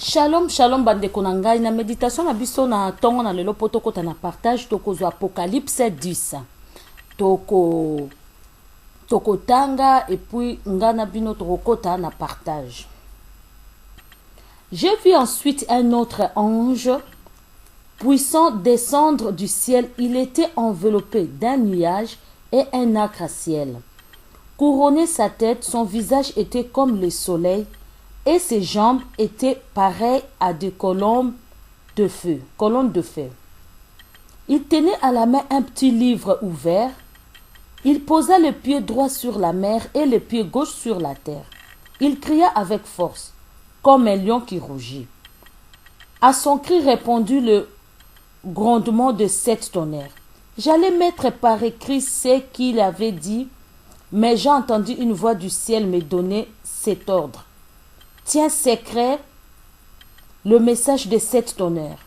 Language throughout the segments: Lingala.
Shalom, shalom, bande konangai. Na méditation na biso na tongo na lelo poto kota na partage toko zo Apocalypse 10. Toko tanga et puis ngana bino toko kota na partage. J'ai vu ensuite un autre ange puissant descendre du ciel. Il était enveloppé d'un nuage et un arc-en-ciel. Couronné sa tête, son visage était comme le soleil et ses jambes étaient pareilles à des colonnes de feu. Il tenait à la main un petit livre ouvert. Il posa le pied droit sur la mer et le pied gauche sur la terre. Il cria avec force, comme un lion qui rugit. À son cri répondit le grondement de 7 tonnerres. J'allais mettre par écrit ce qu'il avait dit, mais j'ai entendu une voix du ciel me donner cet ordre. Tiens secret le message de 7 tonnerres.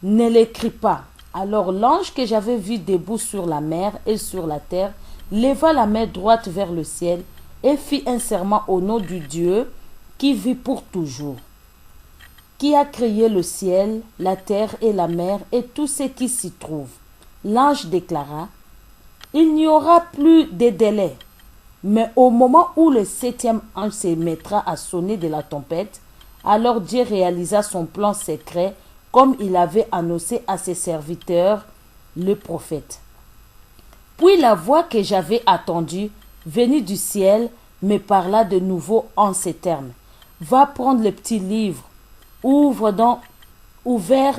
Ne l'écris pas. Alors l'ange que j'avais vu debout sur la mer et sur la terre leva la main droite vers le ciel et fit un serment au nom du Dieu qui vit pour toujours, qui a créé le ciel, la terre et la mer et tout ce qui s'y trouve. L'ange déclara, il n'y aura plus de délai. Mais au moment où le 7e ange se mettra à sonner de la trompette, alors Dieu réalisa son plan secret comme il avait annoncé à ses serviteurs, le prophète. Puis la voix que j'avais attendue, venue du ciel, me parla de nouveau en ces termes. Va prendre le petit livre, ouvert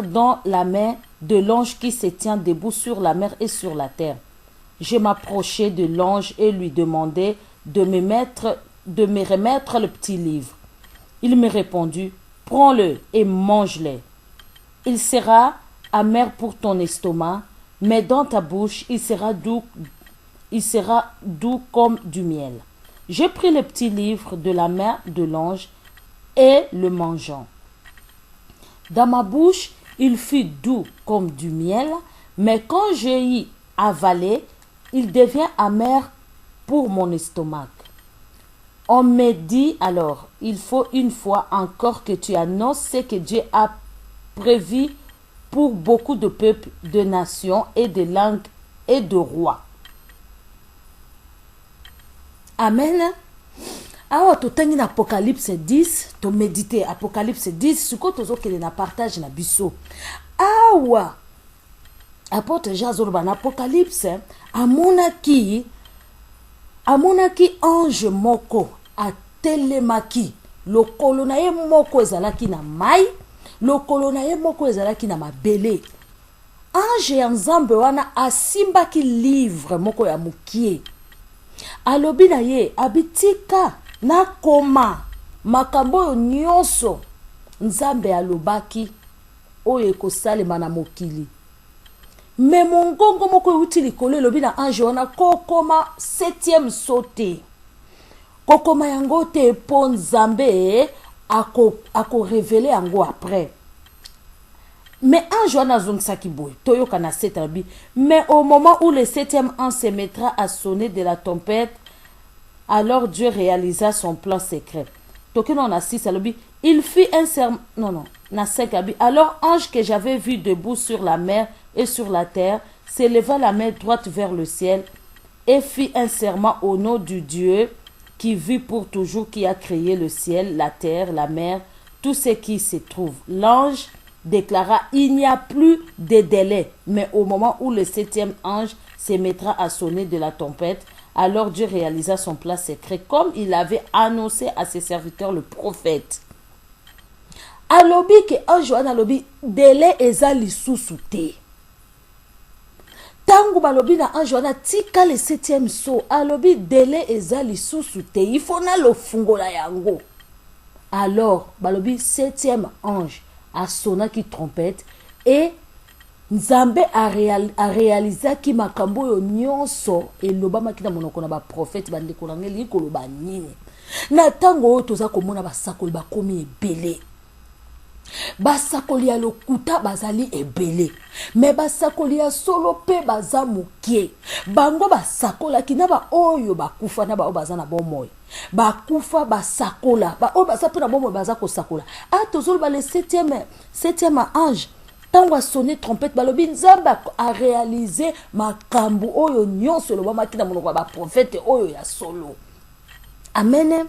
dans la main de l'ange qui se tient debout sur la mer et sur la terre. Je m'approchai de l'ange et lui demandai de me remettre le petit livre. Il me répondit, prends-le et mange-le. Il sera amer pour ton estomac, mais dans ta bouche, il sera doux comme du miel. J'ai pris le petit livre de la main de l'ange et le mangeant. Dans ma bouche, il fut doux comme du miel, mais quand j'ai y avalé, il devient amer pour mon estomac. On me dit alors, il faut une fois encore que tu annonces ce que Dieu a prévu pour beaucoup de peuples, de nations et de langues et de rois. Amen. Alors, tu as Apocalypse 10, tu méditer Apocalypse 10, ce que tu as na partage na biso. Awa. Apôtre Jean Zorban Apocalypse amonaki ange moko atelemaki lokolo na ye moko ezalaki na mai lokolo na ye moko ezalaki na mabele. Ange ya nzambe wana asimbaki livre moko ya mukie alobi na ye abitika na koma makambo oyo nyonso nzambe alobaki oyo ekosalema na mokili. Mais mon gongo moko euti likolo elobi na ange wana kokoma 7e sauté. Kokoma yango te po nzambe ako révéler yango après. Mais ange wana zongisaki boy. Toyoka na 7 abi. Mais au moment où le 7e ange se mettra à sonner de la trompette, alors Dieu réalisa son plan secret. Tokeno na 6 alobi, il fit un serment. Non, na 5 abi. Alors ange que j'avais vu debout sur la mer et sur la terre, s'éleva la main droite vers le ciel et fit un serment au nom du Dieu qui vit pour toujours, qui a créé le ciel, la terre, la mer, tout ce qui se trouve. L'ange déclara, il n'y a plus de délai, mais au moment où le 7e ange se mettra à sonner de la trompette, alors Dieu réalisa son plan secret comme il avait annoncé à ses serviteurs, le prophète. Alobi ke ange wana alobi délai eza lisusu te. Tangu balobi na ange wana tika le 7e saut alobi délai eza lisusu te. Il faut na lo fungola yango. Alors balobi 7e ange a sonné qui trompette et Nzambe a réalisé ki makambo yo nyonso elobama ki na monoko na ba prophète bande kolangeli koloba nini. Na tango oyo toza komona basakoli bakomi ebele. Basakoli ya lokuta bazali ebele. Mais basakoli ya solo pe baza mukie. Bango basakola ki na ba oyo bakufa na ba o baza na bomoy. bakufa basakola oyo baza mpe na bomoi baza kosakola tozoloba le septième ange ntango asonne trompette balobi nzambe aréalise makambo oyo nyonso elobamaki na monoko ya baprofete oyo ya solo. Amen.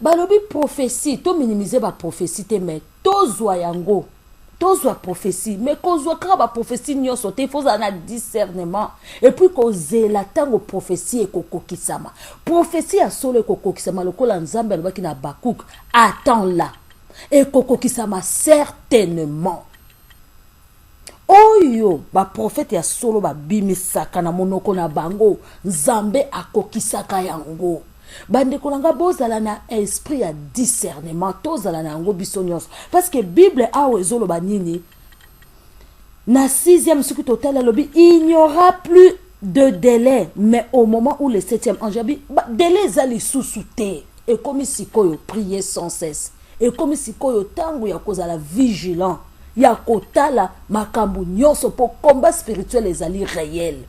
Balobi prophétie to minimiser prophétie te mais tozwa yango tozwa prophétie mais kozwa kaka prophétie nyonso te faut na discernement et puis kozela tango prophétie ekokokisama prophétie ya solo ekokokisama lokola nzambe alobaki na Bakuk attends là ekokokisama certainement. Oyo prophète ya solo bimisaka na monoko na bango nzambe akokisaka yango. Bandeko nanga bozala na esprit ya discernement tozala na yango biso nyonso parce que Bible awo ezoloba nini na 6e suku total lobi il n'y aura plus de délai mais au moment où le 7e ange abi délai ezali susu te et comme sikoyo prier sans cesse et comme sikoyo tango ya kozala vigilant ya kotala makambo nyonso pour combat spirituel ezali réel.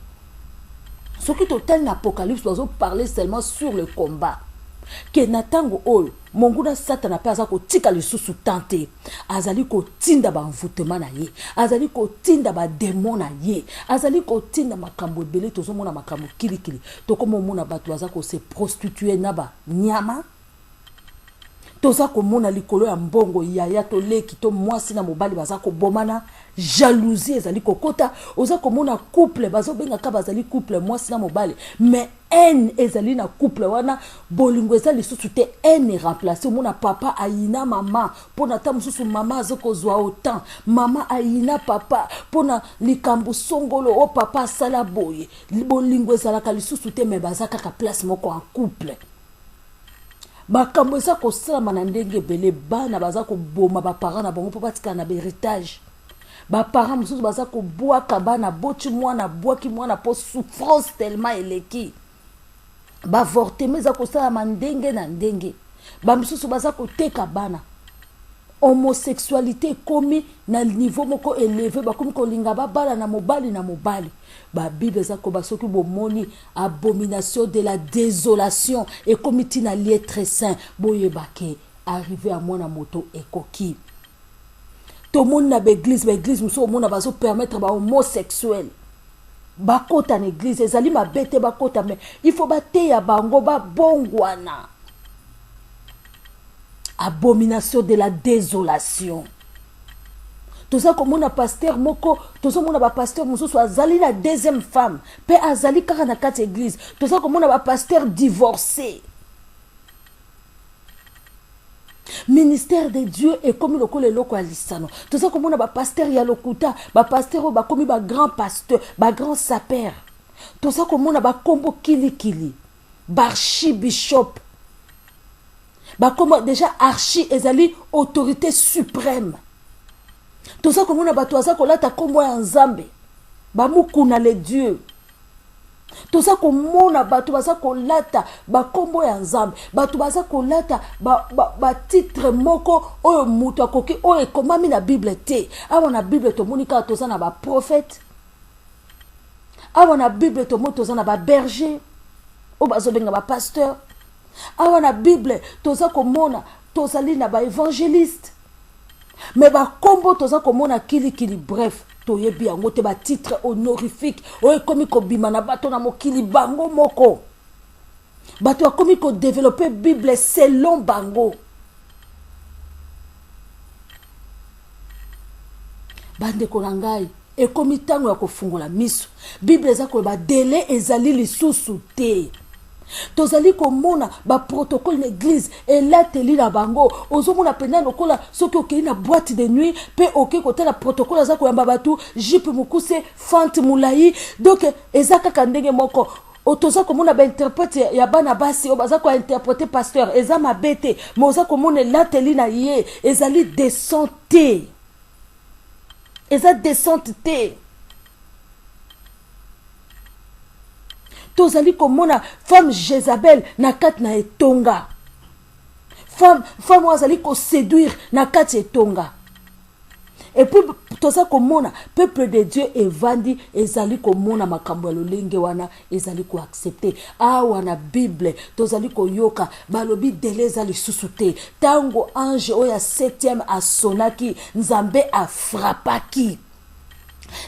Ce qui total l'Apocalypse doit parler seulement sur le combat. Que natango ol monguna satana pe azako tika lisusu tante azali ko tinda ba envoûtement na ye azali ko tinda ba démon na ye azali ko tinda makambo ebele tozomona makambo kilikili tokomo mona bato azako se prostituer na ba nyama toza komona likolo ya mbongo yaya to leki to mwasi na mobali baza ko bomana jalousie ezali kokota oza komona couple bazo benga ka bazali couple mwasi na mobali mais haine ezali na couple wana bolingo ezali susu te haine remplacer mona papa ayina mama pona ta mususu mama azoko zwa autant mama ayina papa pona likambo songolo o papa sala boye bolingo ezala ka lisusu te mais baza kaka place moko en couple. Bakambo eza kosalama na ndenge ebele bana baza koboma baparent na bango mpo batikala na bahéritage baparent mosusu baza kobwaka bana boti mwana bwaki mwana mpo souffrance tellement eleki baavortema eza kosalama ndenge na ndenge bamosusu baza koteka bana homosexualité ekomi na niveau moko élevé bakomi kolinga babala na mobali Bible eza ko basoki bomoni abomination de la désolation ekomi tina lié très saint boyebake arrivé à mwana moto ekoki to monde na l'église muso mona bazo permettre ba homosexuel bakota na église ezali mabete bakota mais il faut bateya bango ba bongwana. Abomination de la désolation. Tout ça comme on pasteur moko, tout ça mon pasteur mususu azali la deuxième femme, pe azali kaka na kati église. Tout ça comme on pasteur divorcé. Ministère de Dieu est comme le col loko alisano. Tout ça comme on pasteur ya lokuta, pasteur ba comme ba grand pasteur, ba grand sapeur. Tout ça comme on kombo kili, archibishop. Comme déjà archi ezali autorité suprême. Tout ça comme on a batoisa kolata kombo ya nzambe. Bamukuna les dieux. Tout ça comme on a batoisa kolata bakombo ya nzambe. Batoisa kolata ba titre moko oyo mutu akoki oyo komami na Bible te. Awa na Bible to monika toza na ba prophète. Awa na Bible to moto toza na ba berger. O bazo benga ba pasteur. Awa na Bible toza komona tozali na ba évangéliste mais ba kombo toza komona kili bref toyebi yango te ba titre honorifique oyo komi ko bima na bato na mokili bango moko bato komi ko développer Bible selon bango bande ko ngai e komi tango ya kofungola miso Bible eza ko ba délai ezali lisusu te. Tozali komona ba protocole l'église et là teli na bango ozomona pena lokola soki okeli na boîte de nuit pe oke kota la protocole za ko yamba batu jipe mukuse fante mulai donc ezaka kandenge moko otoza komona ba interprète ya bana basi obaza ko interpréter pasteur eza mabete mais oza komona là teli na ye ezali descente eza descente te. Tozali komona femme Jézabel na kati na etonga. Femme wazali ko séduire na kati etonga. Et puis toza komona peuple de Dieu evandi ezali komona makambo ya lolenge wana ezali ko accepter awa na Bible tozali koyoka balobi dele ezali lisusu te tango ange oya 7e asonaki nzambe afrapaki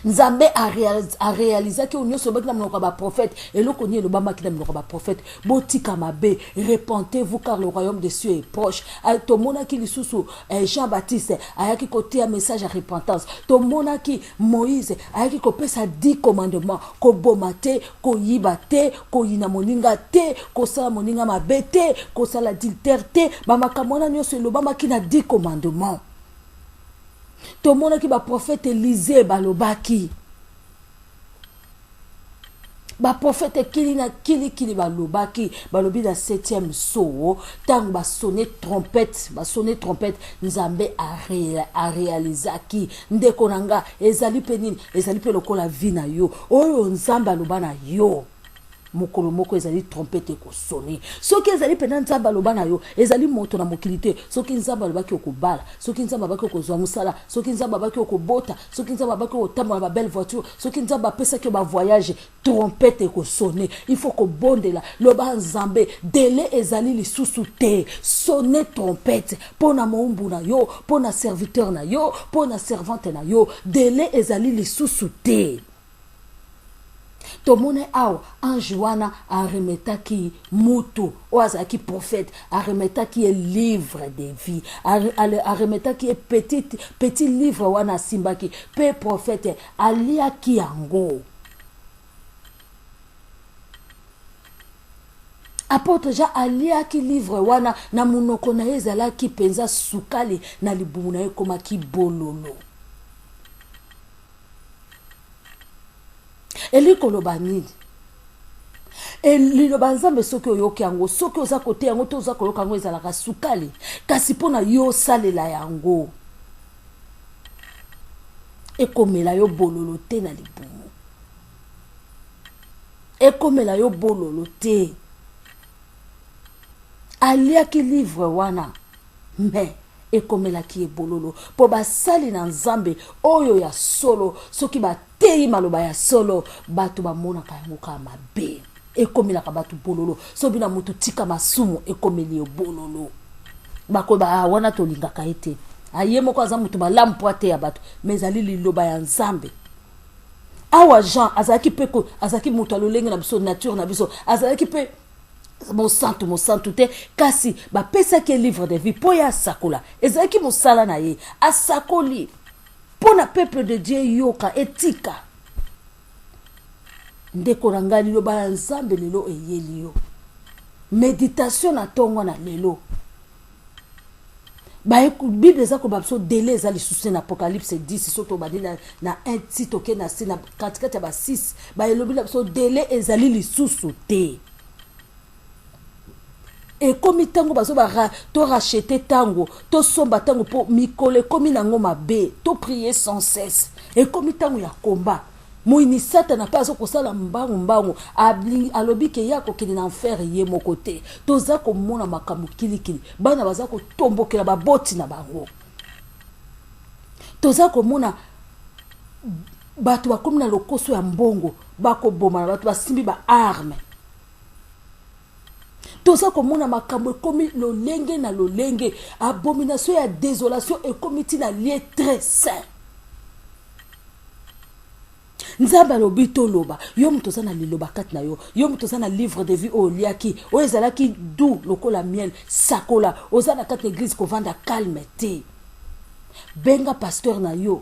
nzambe a réalisé que union sobaki na monoko ba prophète et le koni le bama ki na monoko ba prophète botika mabe repentez-vous car le royaume des cieux est proche to monaki lisusu Jean-Baptiste ayaki côté un message à repentance to monaki Moïse ayaki ko pesa 10 commandements ko bomate ko yibate ko yina moninga te ko sala moninga mabete ko sala adultère ba makamona nyonso le bama ki na 10 commandements. Tout le monde qui va prophète Élisée balobaki. Ba prophète kili balobaki balobi na 7e so tang ba sonner trompette nzambe a réalisaki ndeko nanga ezali penini ezali pe lokola vie na yo oyo nzambe aloba na yo mokolo moko ezali trompette ko sonner soki ezali pena nzamba loba na yo ezali moto na mokilité soki nzamba lobaki okobala soki nzamba baki okozwa musala soki nzamba baki okobota soki nzamba baki otambola ba belle voiture soki nzamba pesa ke ba voyage trompette ko sonner il faut ko bondela loba nzambe délai ezali lisusu te sonner trompette pona moumbu na yo pona serviteur na yo pona servante na yo délai ezali lisusu te. Tomone aw ange wana aremetaki mutu oazaki prophète aremetaki e livre de vie aremetaki e petit livre wana simbaki pe prophète aliaki yango apôtre Jean aliaki livre wana na munoko na ezalaki penza sukali na libumu na komaki bololo. Eliko lobani liloba nzambe soki oyoki yango soki oza kote yango to oza koloka yango ezalaka sukali kasi mpona yo salela yango ekomela yo bololo te na libumu ekomela yo bololo te aliaki livre wana mais ekomelaki ebololo po basali na nzambe oyo ya solo soki bateyi maloba ya solo bato bamonaka yango kaka mabe ekomelaka bato bololo soki na moto tika masumu ekomeli ebololo bakoba wana tolingaka ete aye moko aza moto malamu te ya bato mais ezali liloba ya nzambe awa Jean azalaki pe azalaki moto alolenge na biso nature na biso azalaki pe mon santo te kasi ba pesa ke livre de vie po ya sakola ezaki mosala na ye asakoli pona peuple de Dieu yoka etika ndeko ranga lilo ba nzambe lelo eyeli yo méditation na tongo na lelo ba Bible za ko babso délai za li souci na Apocalypse 10 soto ba na 1 titre ke na sina katikati ba 6 ba elobi la so délai ezali li susu te. Et comme tango bazo bara to racheter tango to somba tango po mikole komi nango mabe to prier sans cesse et comme tango ya combat moini sata na pas ko sala mbangu alobi ke ya ko kini na enfer ye mo côté to za ko mona makambo kilikili bana baza ko tombokela ba boti na bango to za ko mona bato bakomi na lokoso ya mbongo bako boma bato basimbi ba arme toza komona makambo ekomi lolenge na lolenge abomination ya désolation ekomi tina lié très saint nzambe alobi toloba yo moto oza na liloba kati na yo yo moto oza na livre de vie oyo oliaki oyo ezalaki du lokola miel sakola oza na kati na église kovanda calme te benga pasteur na yo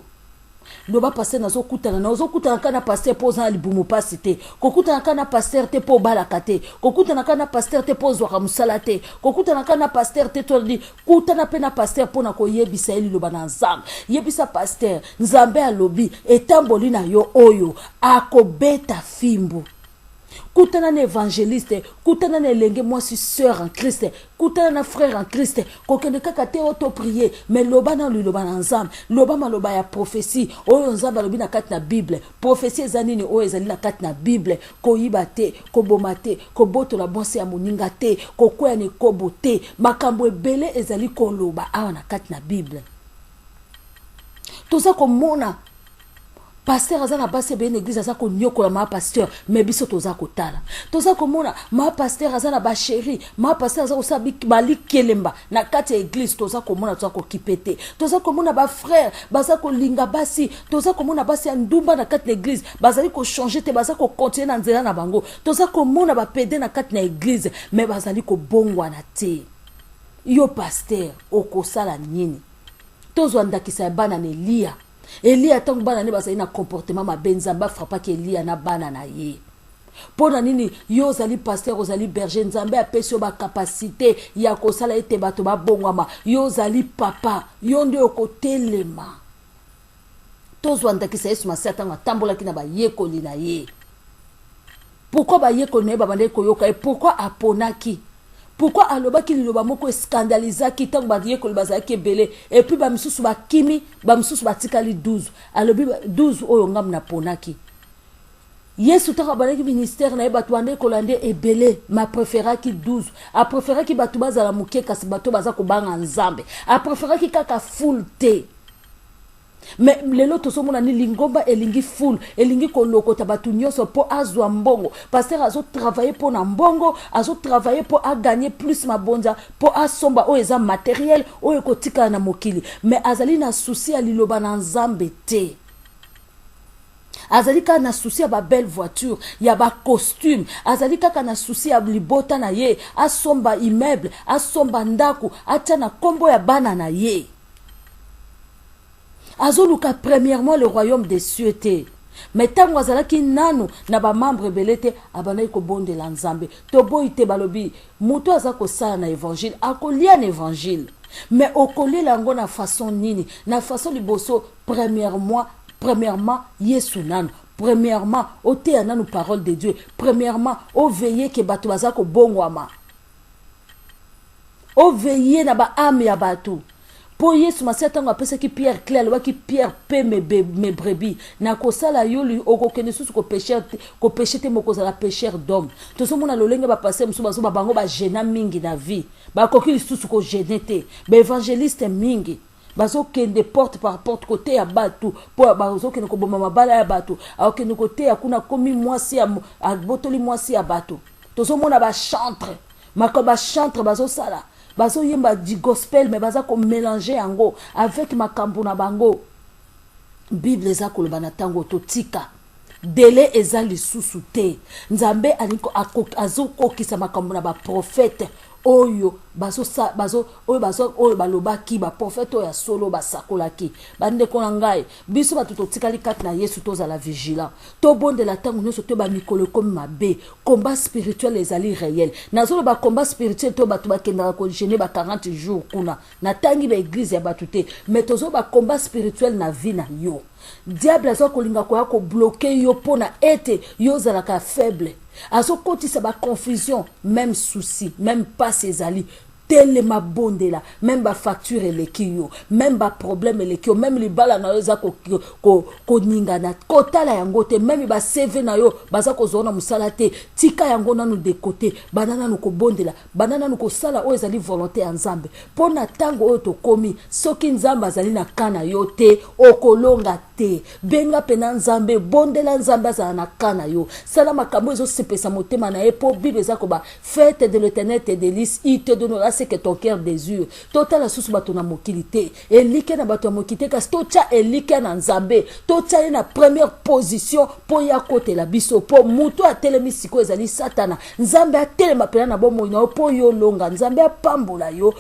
loba pasteur nazo kutana kana pasteur po za libumu pasi te kokutana kana pasteur te po balaka te kokutana kana pasteur te po zwa musala te kokutana kana pasteur te to di kutana pe na pasteur po na koyebisa eli loba na nzambe yebisa pasteur nzambe alobi etamboli na yo oyo akobeta fimbu kutana na évangéliste kutana na elenge mwasi sœur en Christ kutana na frère en Christ kokende kaka te auto prier mais loba na loba na nzambe loba maloba ya prophétie oyo nzambe alobi na kati na Bible prophétie ezanini oyo ezali na kati na Bible koyiba te koboma te kobotola bonse ya moninga te kokwea ni kobo te makambo ebele ezali koloba awa na kati na Bible toza komona pasteur aza na basi ebeye na église aza konyokola maa pasteur me biso toza kotala. Toza komona maa pasteur aza na basheri, maa pasteur aza kosala balikelemba na kati ya église, toza komona toza kokipe te. Toza komona bafrère baza kolinga basi, toza komona basi ya ndumba na kati na église bazali kochange te, baza kokontinue na nzela na bango. Toza komona bapede na kati na église me bazali kobongwana te. Yo pasteur okosala nini? Tozwa ndakisa ya bana na Elia tangu bana ne bazali na comportement mabe, Nzambe frappaki Elia na bana na ye. Pona nini yo zali pasteur ozali berger, Nzambe apesi yo ba capacité ya kosala ete bato ba bongwama. Yo zali papa, yo nde okotelema. Tozwa ndakisa Yesu Masiya tangu atambolaki na bayekoli na ye. Pourquoi bayekoli na ye babandaki koyoka? Et pourquoi aponaki? Pourquoi alobaki liloba moko scandalisaki tango bayekoli bazalaki ebele, et puis bamisusu bakimi, bamisusu batikali 12. Alobi 12 oyo ngam na ponaki. Yesu tango balaki ministère na ye bato bande kolande ebele, ma préféraki 12. A préféraki bato bazala muke kasi bato baza kobanga Nzambe. A préféraki kaka full te. Mais lelo tosomona ni lingomba elingi full, elingi kolokota batu nyonso po azwa mbongo. Pasteur azo travailler po na mbongo, azo travailler po a gagner plus mabonza, po asomba o eza matériel o ekotika na mokili. Mais azali na souci ya liloba na Nzambe te. Azali kaka na souci ya ba belle voiture, ya ba costume, azali kaka na souci ya libota na ye, asomba immeuble, asomba ndaku, atia na kombo ya bana na ye. Azoluka premièrement le royaume des cieux te. Mais tango azalaki nanu na ba membre belete abanai ko bonde la Nzambe. Tobo ite balobi muto azako sala na évangile, akolia na évangile. Mais okolia lango na façon nini? Na façon liboso premièrement Yesu nanu. Premièrement, o te nanu parole de Dieu. Premièrement, o veiller que bato bazako bongwama. O veiller na ba ame ya bato. Po Yesu Masiya tango apesaki Pierre clair, waki Pierre pe me brebis na kosala yoli okokene susu ko péché te moko za pécheur d'homme. Tozo mona lolenge ba passer musu bazo bango ba gêna mingi na vie. Ba koki susu ko gêner te. Ba évangéliste mingi bazo kende porte par porte côté ya batu po bazo kende ko boma mabala ya batu. Akende côté ya kuna komi mwasi ya botoli mwasi ya batu. Tozo mona ba chantre. Makoba chantre bazo sala. Bazo yemba du gospel mais baza ko mélanger yango avec makambo na bango. Bible eza koloba na tango totika. Délai eza lisusu te. Nzambe aniko azokokisa makambo na ba prophète oyo oyo balobaki ba prophète oyo solo basakolaki. Bande ko ngai biso batu totikali kati na Yesu tozala vigilant. To bonde la tango nyonso to ba mikolo comme mabe. Combat spirituel ezali réel. Nazolo ba combat spirituel to batu bakendaka ko gêner ba 40 jours kuna. Na tangi ba église ya batu te. Mais tozo ba combat spirituel na vie na yo. Diable azo kolinga ko bloquer yo pona ete yo zalaka faible. Azo kotisa ba confusion, même souci, même pas ses alliés. Tellement bondela, même ba facture elekio, même ba problème elekio, même li bala na yo za ko ninga na kotala yango te, même ba CV na yo baza ko zona musala te, tika yango nanu de côté, banana no ko bondela, banana no ko sala o ezali volonté ya Nzambe. Pona tango o to komi, soki Nzambe azali na kana yo te, okolonga te. Benga pena Nzambe, bondela Nzambe azala na kana yo. Sala makambo ezo sepesa motema na epo Bible za ko ba fête de l'Éternel te délice, il te donnera ce que ton cœur désire. Tota la susu bato na mokilité. Elike na bato na mokilité kasi tocha elike na Nzambe. Tocha na première position po ya kote la biso po muto atelemi siko ezali satana. Nzambe atelema pena na bomo na po yo longa. Nzambe apambola yo